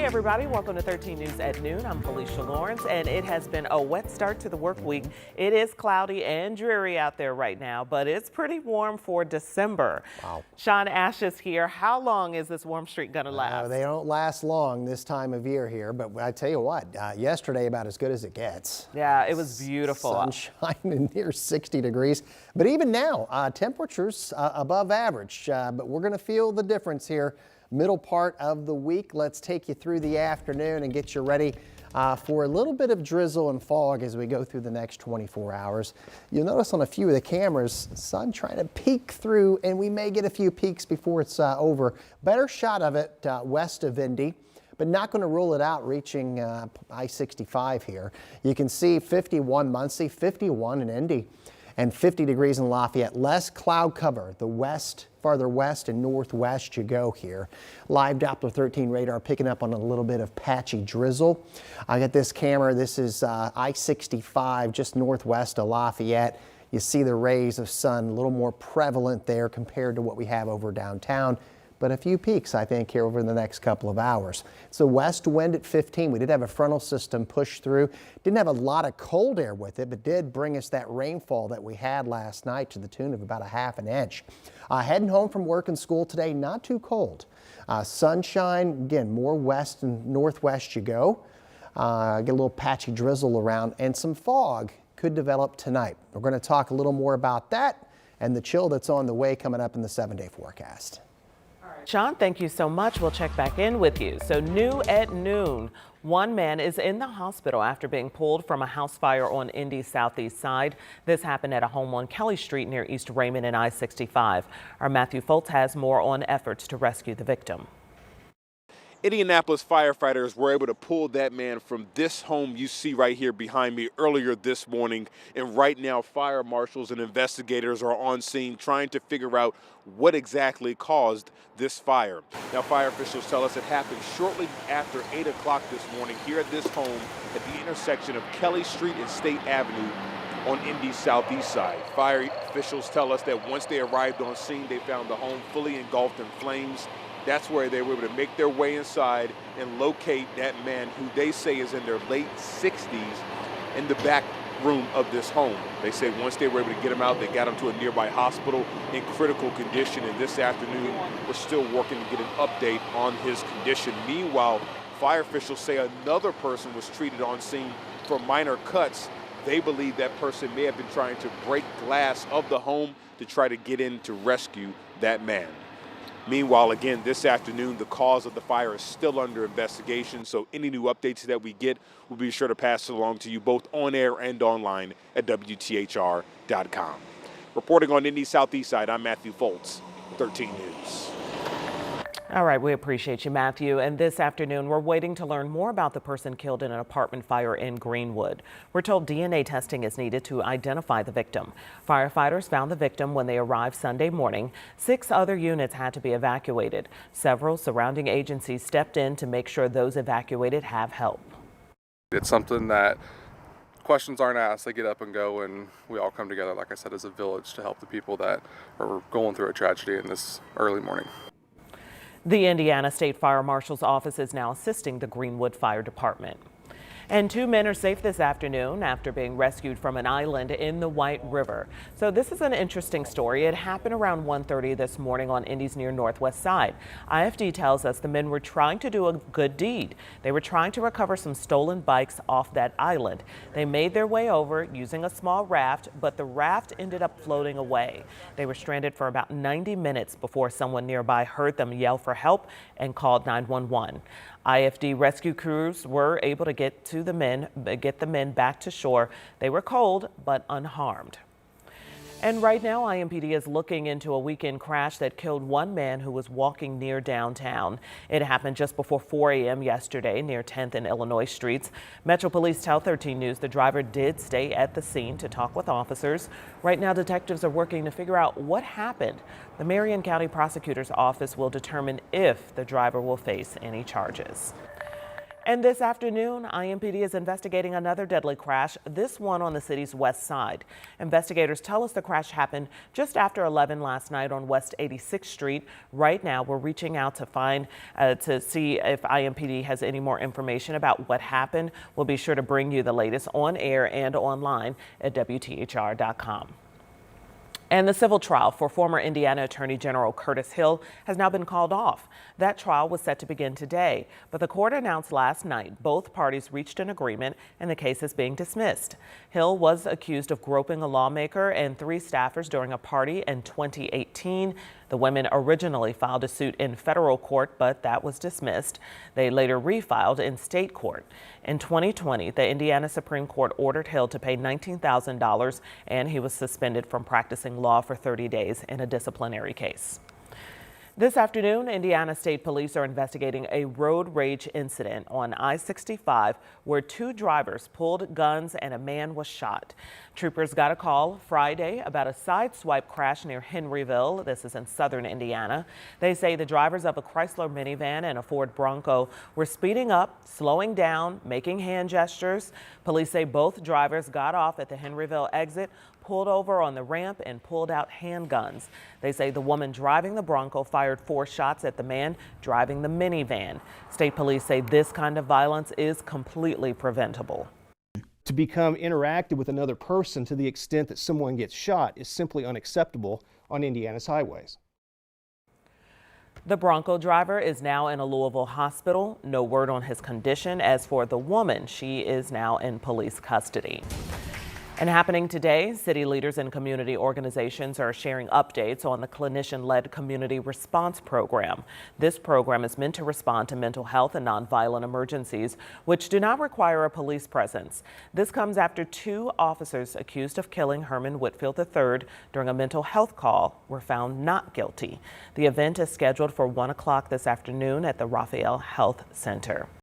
everybody, welcome to 13 News at Noon. I'm Felicia Lawrence, and it has been a wet start to the work week. It is cloudy and dreary out there right now, but it's pretty warm for December. Wow. Sean Ash is here. How long is this warm streak going to last? They don't last long this time of year here, but I tell you what, yesterday about as good as it gets. Yeah, it was beautiful. Sunshine and near 60 degrees, but even now, temperatures above average, but we're going to feel the difference here. Middle part of the week. Let's take you through the afternoon and get you ready for a little bit of drizzle and fog as we go through the next 24 hours. You'll notice on a few of the cameras, sun trying to peek through, and we may get a few peaks before it's over. Better shot of it west of Indy, but not going to rule it out reaching I-65 here. You can see 51 Muncie, 51 in Indy, and 50 degrees in Lafayette. Less cloud cover, the west, farther west and northwest you go here. Live Doppler 13 radar picking up on a little bit of patchy drizzle. I got this camera. This is I-65 just northwest of Lafayette. You see the rays of sun a little more prevalent there compared to what we have over downtown. But a few peaks, I think, here over the next couple of hours. It's a west wind at 15. We did have a frontal system push through. Didn't have a lot of cold air with it, but did bring us that rainfall that we had last night to the tune of about a ½ inch. Heading home from work and school today, not too cold. Sunshine, again, more west and northwest you go. Get a little patchy drizzle around, and some fog could develop tonight. We're going to talk a little more about that and the chill that's on the way coming up in the 7-day forecast. Sean, thank you so much. We'll check back in with you. So new at noon, one man is in the hospital after being pulled from a house fire on Indy's southeast side. This happened at a home on Kelly Street near East Raymond and I-65. Our Matthew Foltz has more on efforts to rescue the victim. Indianapolis firefighters were able to pull that man from this home you see right here behind me earlier this morning. And right now, fire marshals and investigators are on scene trying to figure out what exactly caused this fire. Now, fire officials tell us it happened shortly after 8 o'clock this morning here at this home at the intersection of Kelly Street and State Avenue on Indy's southeast side. Fire officials tell us that once they arrived on scene, they found the home fully engulfed in flames. That's where they were able to make their way inside and locate that man who they say is in their late 60s in the back room of this home. They say once they were able to get him out, they got him to a nearby hospital in critical condition. And this afternoon, we're still working to get an update on his condition. Meanwhile, fire officials say another person was treated on scene for minor cuts. They believe that person may have been trying to break glass of the home to try to get in to rescue that man. Meanwhile, again, this afternoon, the cause of the fire is still under investigation, so any new updates that we get, we'll be sure to pass it along to you both on air and online at WTHR.com. Reporting on Indy's southeast side, I'm Matthew Foltz, 13 News. All right, we appreciate you, Matthew. And this afternoon, we're waiting to learn more about the person killed in an apartment fire in Greenwood. We're told DNA testing is needed to identify the victim. Firefighters found the victim when they arrived Sunday morning. 6 other units had to be evacuated. Several surrounding agencies stepped in to make sure those evacuated have help. It's something that questions aren't asked. They get up and go, and we all come together, like I said, as a village to help the people that are going through a tragedy in this early morning. The Indiana State Fire Marshal's office is now assisting the Greenwood Fire Department. And 2 men are safe this afternoon after being rescued from an island in the White River. So this is an interesting story. It happened around 1:30 this morning on Indy's near northwest side. IFD tells us the men were trying to do a good deed. They were trying to recover some stolen bikes off that island. They made their way over using a small raft, but the raft ended up floating away. They were stranded for about 90 minutes before someone nearby heard them yell for help and called 911. IFD rescue crews were able to get the men back to shore. They were cold but unharmed. And right now, IMPD is looking into a weekend crash that killed one man who was walking near downtown. It happened just before 4 a.m. yesterday near 10th and Illinois streets. Metro Police tell 13 News the driver did stay at the scene to talk with officers. Right now, detectives are working to figure out what happened. The Marion County Prosecutor's Office will determine if the driver will face any charges. And this afternoon, IMPD is investigating another deadly crash, this one on the city's west side. Investigators tell us the crash happened just after 11 last night on West 86th Street. Right now, we're reaching out to see if IMPD has any more information about what happened. We'll be sure to bring you the latest on air and online at WTHR.com. And the civil trial for former Indiana Attorney General Curtis Hill has now been called off. That trial was set to begin today, but the court announced last night both parties reached an agreement and the case is being dismissed. Hill was accused of groping a lawmaker and 3 staffers during a party in 2018. The women originally filed a suit in federal court, but that was dismissed. They later refiled in state court. In 2020, the Indiana Supreme Court ordered Hill to pay $19,000, and he was suspended from practicing law for 30 days in a disciplinary case. This afternoon, Indiana State Police are investigating a road rage incident on I-65 where 2 drivers pulled guns and a man was shot. Troopers got a call Friday about a sideswipe crash near Henryville. This is in southern Indiana. They say the drivers of a Chrysler minivan and a Ford Bronco were speeding up, slowing down, making hand gestures. Police say both drivers got off at the Henryville exit, pulled over on the ramp and pulled out handguns. They say the woman driving the Bronco fired 4 shots at the man driving the minivan. State police say this kind of violence is completely preventable. To become interactive with another person to the extent that someone gets shot is simply unacceptable on Indiana's highways. The Bronco driver is now in a Louisville hospital. No word on his condition. As for the woman, she is now in police custody. And happening today, city leaders and community organizations are sharing updates on the clinician-led community response program. This program is meant to respond to mental health and nonviolent emergencies, which do not require a police presence. This comes after 2 officers accused of killing Herman Whitfield III during a mental health call were found not guilty. The event is scheduled for 1 o'clock this afternoon at the Raphael Health Center.